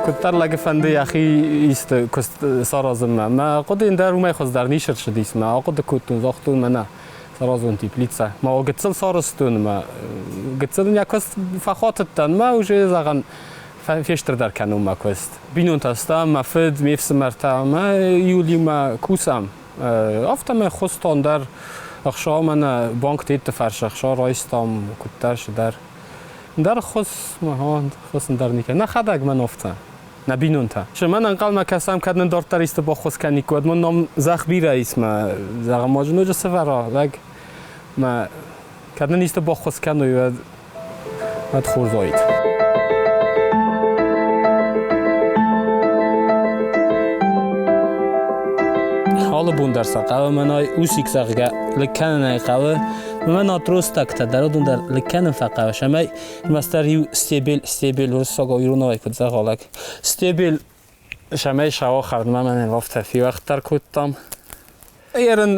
کتر لگه فنده یخی است کست سرازم ما قد این در اومای خود در نیشت شدیست ما قد کتون زاختون من سرازون تیپلیتسا ما گتسل سارستون ما گتسل نیکست فخاتت تن ما وجه زغن فیشتر در کنم ما کست بینون تستم مفد میفس مرتا ما یولی ما کوسم افتم خستان در اخشا من بانک تیت فرش اخشا رایستم کترش در خص ما خص در نیکه نه خداگ من افتم نه بینون تا شما انقل ما کسام کردن دارتر است با خص کنی کود من نام زخبی رئیس ما زغ ماجنو جو سفرا لگ ما کردن است با خص کنی و مد خورزایید حالا بوندر ساقه منای اوسیک ساقه لکنه قوه من آتروس تکت درودون در لکنه فقه شما مستر یو استیبل ورس ساقه ایرونای کد زغالک استیبل شما شوا خرد من وقت فی وقت تر کدتم ایران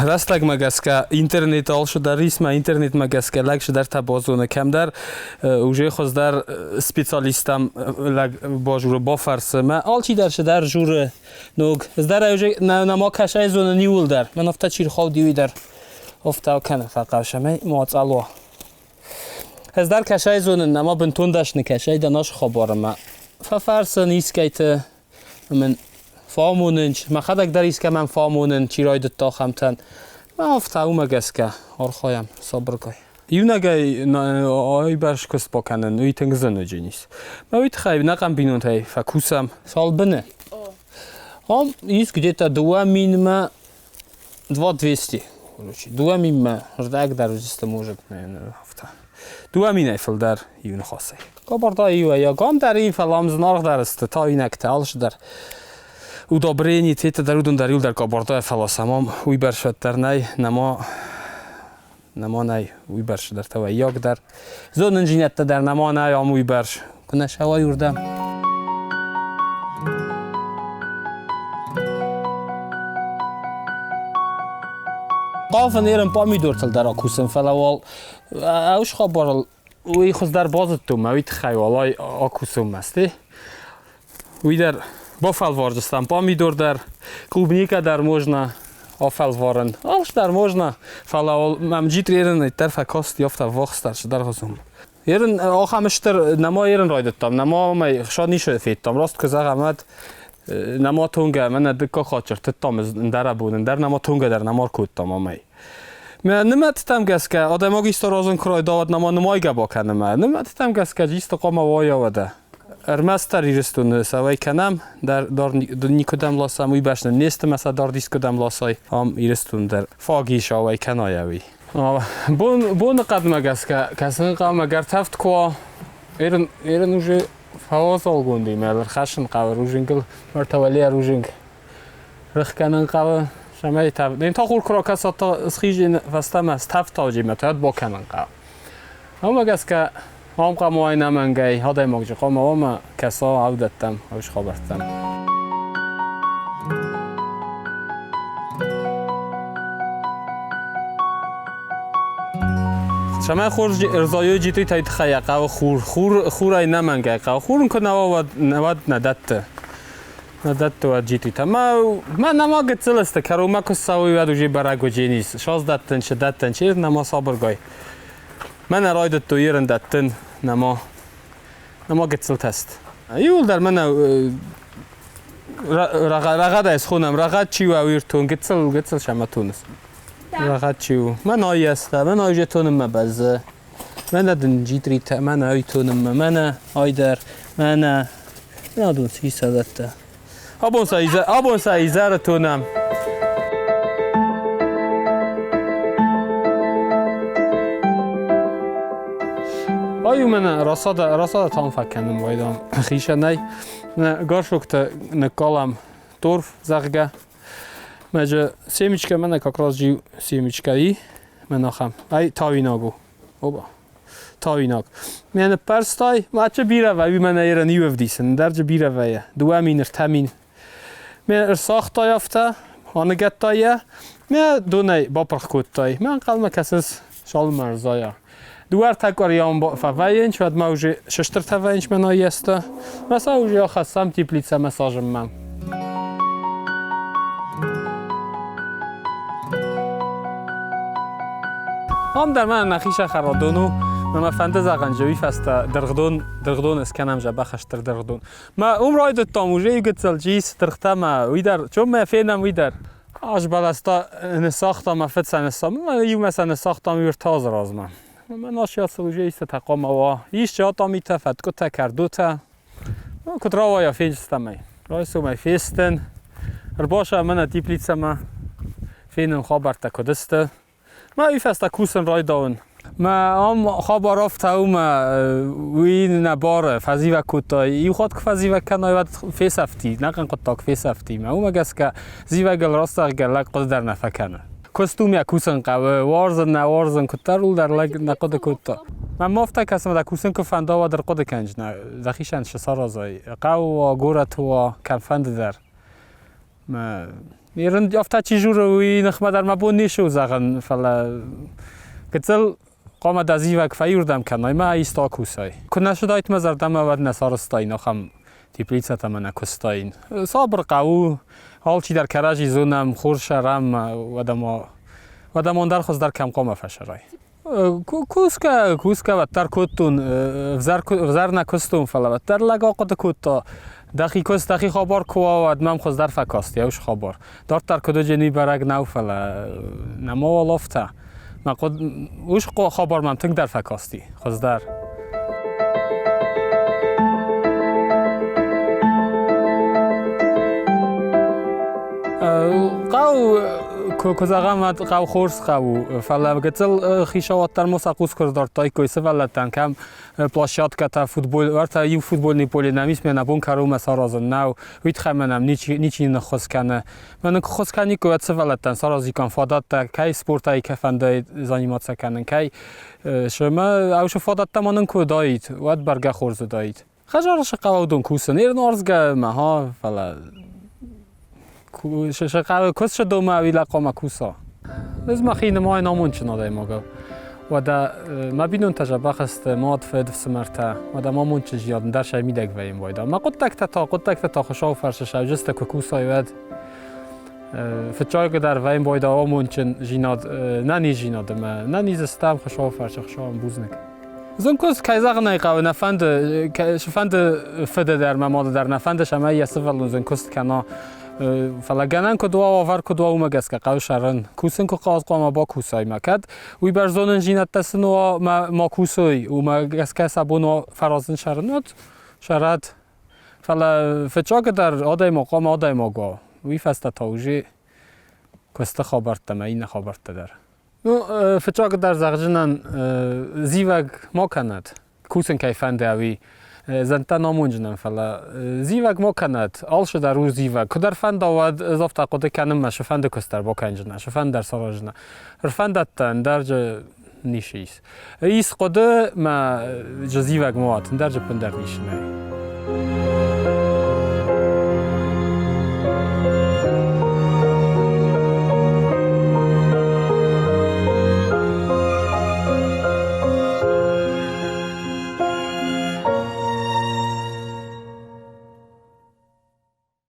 راستگ مگسکه اینترنت آل شد در ریسم اینترنت مگسکه لگ شد در تبازونه کم در اوجه خوز در سپیسالیستم لگ با جور با فرسه من آل چی در شد در جور نوگ از در اوجه نما کشای زونه نیول در من افتا چیر خواه دیوی در افتا کنه فقط شما موات الوا از در کشای زونه نما بنتون داشت نکشای دناش خواه بارم من فرسه نیست که من فاموننج ما خدک دریست که من فامونن چی رای دتا خمتن ما افتا اومه گست که آرخایم صبر کای یونگه آی برش کست باکنن اوی تنگزن جنیست ما اوی تخیب نقم بینون تای فکوسم سال بنه هم ایست که جتا دوامین ما 2200 دوامین ما ردک در روزیست موجب افتا دوامین ایفل در یون خاصه که برده ایوه یا گام در این فلام زنارخ در است تا اینک تالش در او دابرینی تیت درودون دریول در کابارده فلاسمام وی برشد در نی نما نی وی برش در تو یاک در زون انجینیت در نما نی آم وی برش کنه شوای اردم قافن ایرم پا می دورتل در آکوسم فلوال اوش خبار وی خوز در بازد تو موید خیوالای آکوسم مستی وی در با فلوارجستان помидор در клубника در можна афалварен алш در можна фалавол мамҷит ерен дар факост ёфта вохстарш дар хозум ерен охамштер намо ерен ройдаттам намо май шо нише феттам рост коза амад намо тунга мана дикко хочер таттам дар абунен дар намо тунга дар намор куттам амай мен ниматам гаска одамоги сторозун крой дават намо намойга баканам ниматам гаска ҷисто қома воявада ارمستر ایرستون سوای کنم در نیکودم لاسم وی باشن نیست مثلا در دیسکودم لاسای هم ایرستون در فاگیش آوای کنایوی بون قدم گست که کسی قام اگر تفت کو ایرن اوجه فواز آلگوندی مال خشن قوی روزینگل مرتولی روزینگ رخ کنن قوی شمای تفت این تا خور کراکس تا سخیج فستم است تفت تاجی متعد با کنن قوی هم گست که هم قمای نمانگی هدای ماجی قام آم کسا عودتم اوش خبرتم شما خور ارزایو جیتی تایید خیاقه و خور ای نمانگی قا خورن که نواد ندت و جیتی تا ما نماگت سلسته کرو ما کساوی ود وجی براگو جینیس شاز دتن شدتن چیر نما صبر گای من رایدت تو ایرن دتن نما گتسل تست یول در من رغد از خونم رغد چی و ویرتون گتسل شما تونست رغد چی و من آیی است من آیی تونم مبزه من ادن جیتری تا من آیی تونم من آی در من ندون سی سادت آبون سایزه تونم آیو من راساد تام فکنم وایدام خیشه نی گارشوکت نکالم تورف زغگه مجه سیمیچکه من کاکراز جیو سیمیچکه‌ای من آخم ای تاویناگو اوبا تاویناگ من پرستای ماچه بیره و من ایران یوف دیسن درجه بیره ویه دوامین ارتمین من ساخت یافته آنگت تایه من دونه با پرخوت تای من قلم کسس شال مرزایا دوار تکاریام با فوینچ و موج ششتر فوینچ منایسته مثلا اوجی خواستم تیپلیتسه مساجم من هم در من نخیش خرادونو ما فنده زغنجوی فست درغدون اسکنم جا بخشتر درغدون ما رای دو تاموجه یو گتسل جیس درخته ما ویدر چون ما فینم ویدر آج بلستا نساختم ما فتس نساختم ما یو مثلا نساختم یور تاز راز من ناشیات سوجه ایست تقام و ایش جا تا میته فتکو تا کردو تا کد راوا یا فینجستم می رای سو می فیستن باشه من دیپلیتسه ما فینم خبر تا کدسته ما ایفستا کوسن رای داون ما خبر رفته وی نباره فضیوه کتای ایو خود که فضیوه کنای ود فیس افتی نکن قطاق فیس افتی ما گس که زیوه گل راسته گل قد در نفکنه کستوم یا کوسن قوه وارزن نوارزن کتر رول در لگ نقد کتا من مافته کسم در کوسن که فنده و در قد کنج نه دخیشن شسا رازای قو و گورت و کنفند در ما میرن یافته چی جور وی نخمه در مبون نیشو زغن فلا کتل قام دزیوک فیردم کنای ما ایستا کوسای کنه شدایت مزردم ود نسارستاین آخم تیپلیتسه من نکستاین صابر قو حال چی در کراجی زونم خورش رم و دمان در خوز در کم قام فشرای کوسکه و تر کتون وزر نکستون فلا و تر لگا قد کتا دخی کس دخی خبر کوا و دمم خوز در فکاستی اوش خبر دار تر کدو جنی برگ نو فلا نما و لفته ما قد اوش خبر من تنگ در فکاستی خوز در قو کزاغمت قو خورس قو فلا گتل خیشاوات در مساقوس کرد دار تای کویسه ولتن کم پلاشات کتا فوتبال ورتا یو فوتبال نیپولی نمیس من ابون کارو مسارازن نو ویت خمنم نیچی نخوز کنه من خوز کنی کو ات ولتن سارازی کن فادات تا کی سپورت ای کفنده زانیمات سکنن کی شما اوش فادات تا منن کو دایت ود برگه خورز دایت خجارش قو دون کوسن ایر نارزگه مها فلا کس شد دوما ویلا قام کوسا از ما خیلی ما نامون چناده ماگو و دا ما بینون تجربه خست ماد فد سمرته و دا ما مون چیز یادم در شای میدک ویم وایدا ما قد تک تا خوشا و فرشش جست کوسا یاد فتچای که در ویم وایدا آمون چن جیناد نانی جیناد ما نانی زستم خوشا و فرش خوشا هم بوز نک زن کس کایزاق نیقاو نفند شفند فد در ماد در نفندش اما یسفلون زن کس کنا فلا گنن که دوا آور که دوا اومگس که قاو شرن کوسن که قاز قام با کوسای مکد وی برزونن جینت تسن و ما کوسای اومگس که سبون فرازن شرن نت شرد فلا فتچا که در آدای مقام آدای مگا وی فست تاوجی کست خبرت تم این خبرت در فتچا که در زغجنن زیوگ ما کند کوسن که فنده وی زنتا نامونجنم فلا زیوگ ما کند آلش در روز زیوگ کدر فند آود اضافه قده کنم ما شفند کستر با کنجنه شفند در سراجنه رفندت تن درجه نیشیست ایست قده ما جزیوگ موات درجه پندر نیشنه